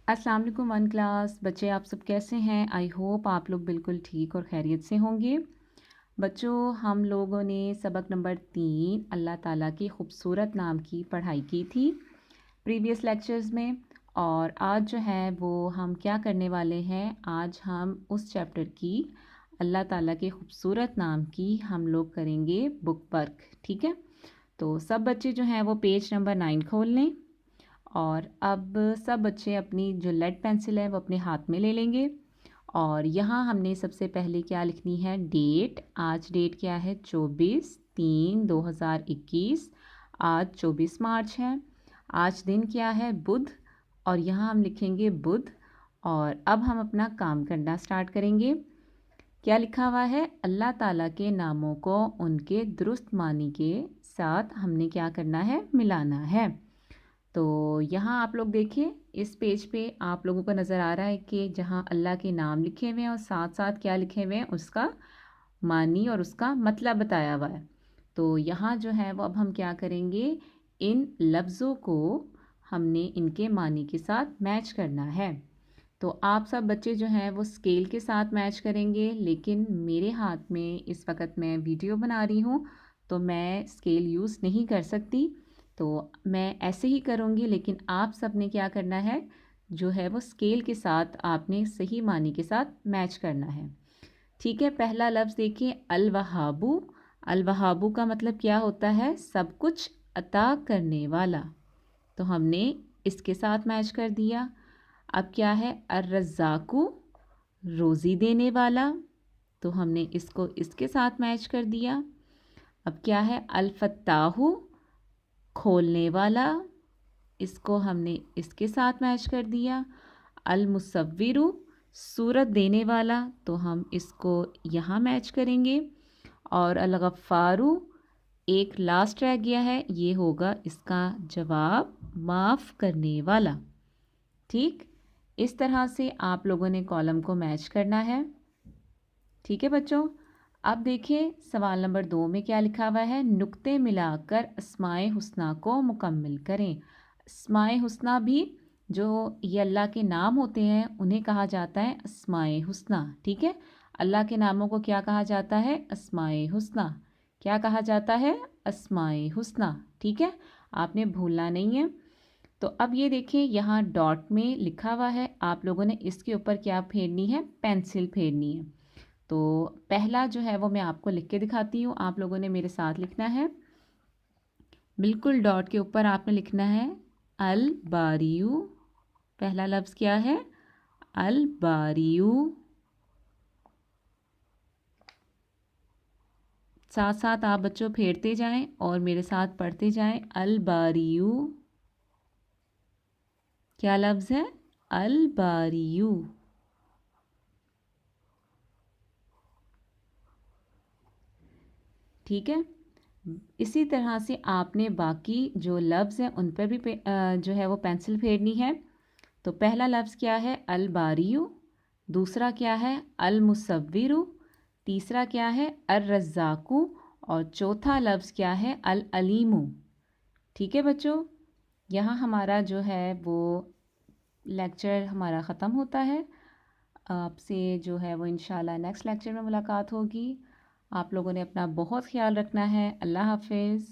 अस्सलाम वालेकुम one class बच्चे, आप सब कैसे हैं? आई होप आप लोग बिल्कुल ठीक और खैरियत से होंगे। बच्चों, हम लोगों ने सबक नंबर 3 अल्लाह ताला की खूबसूरत नाम की पढ़ाई की थी प्रीवियस लेक्चर्स में। और आज जो है वो हम क्या करने वाले हैं, आज हम उस चैप्टर की अल्लाह ताला के खूबसूरत नाम की हम लोग करेंगे बुक वर्क। ठीक है, तो सब बच्चे जो हैं वो पेज नंबर 9 खोल लें। और अब सब बच्चे अपनी जो लेड पेंसिल है वो अपने हाथ में ले लेंगे। और यहाँ हमने सबसे पहले क्या लिखनी है, डेट। आज डेट क्या है, 24/3/2021। आज 24 मार्च है। आज दिन क्या है, बुध। और यहाँ हम लिखेंगे बुध। और अब हम अपना काम करना स्टार्ट करेंगे। क्या लिखा हुआ है, अल्लाह ताला के नामों को उनके दुरुस्त मानी के साथ हमने क्या करना है, मिलाना है। तो यहाँ आप लोग देखिए, इस पेज पे आप लोगों को नज़र आ रहा है कि जहाँ अल्लाह के नाम लिखे हुए हैं और साथ साथ क्या लिखे हुए हैं, उसका मानी और उसका मतलब बताया हुआ है। तो यहाँ जो है वो अब हम क्या करेंगे, इन लफ्ज़ों को हमने इनके मानी के साथ मैच करना है। तो आप सब बच्चे जो हैं वो स्केल के साथ मैच करेंगे, लेकिन मेरे हाथ में इस वक्त मैं वीडियो बना रही हूँ तो मैं स्केल यूज़ नहीं कर सकती। तो मैं ऐसे ही करूँगी, लेकिन आप सब ने क्या करना है, जो है वो स्केल के साथ आपने सही मानी के साथ मैच करना है। ठीक है, पहला लफ्ज़ देखिए, अल वहाबू। अल वहाबू का मतलब क्या होता है, सब कुछ अता करने वाला। तो हमने इसके साथ मैच कर दिया। अब क्या है, अर रज़ाकू, रोज़ी देने वाला। तो हमने इसको इसके साथ मैच कर दिया। अब क्या है, अल फत्ताहू, खोलने वाला। इसको हमने इसके साथ मैच कर दिया। अल मुसव्विरु, सूरत देने वाला। तो हम इसको यहाँ मैच करेंगे। और अल गफ़्फ़ारु, एक लास्ट रह गया है, ये होगा इसका जवाब, माफ़ करने वाला। ठीक, इस तरह से आप लोगों ने कॉलम को मैच करना है। ठीक है बच्चों, अब देखिए सवाल नंबर 2 में क्या लिखा हुआ है, नुक्ते मिलाकर अस्माए हुस्ना को मुकम्मल करें। अस्माए हुस्ना भी, जो ये अल्लाह के नाम होते हैं उन्हें कहा जाता है अस्माए हुस्ना। ठीक है, अल्लाह के नामों को क्या कहा जाता है, अस्माए हुस्ना। क्या कहा जाता है, अस्माए हुस्ना। ठीक है, आपने भूलना नहीं है। तो अब ये देखिए, यहाँ डॉट में लिखा हुआ है, आप लोगों ने इसके ऊपर क्या फेरनी है, पेंसिल फेरनी है। तो पहला जो है वो मैं आपको लिख के दिखाती हूँ, आप लोगों ने मेरे साथ लिखना है। बिल्कुल डॉट के ऊपर आपने लिखना है अल बारियू। पहला लफ्ज़ क्या है, अल बारियू। साथ साथ आप बच्चों फेरते जाएं और मेरे साथ पढ़ते जाएं, अल बारियू। क्या लफ्ज़ है, अल बारियू। ठीक है, इसी तरह से आपने बाकी जो लफ्ज़ हैं उन पर भी जो है वो पेंसिल फेरनी है। तो पहला लफ्ज़ क्या है, अल बारियू। दूसरा क्या है, अल मुसव्विरु। तीसरा क्या है, अर रज़ाकू। और चौथा लफ्ज़ क्या है, अल अलीमु। ठीक है बच्चों, यहाँ हमारा जो है वो लेक्चर हमारा ख़त्म होता है। आपसे जो है वो इंशाल्लाह नेक्स्ट लेक्चर में मुलाकात होगी। आप लोगों ने अपना बहुत ख्याल रखना है। अल्लाह हाफ़िज़।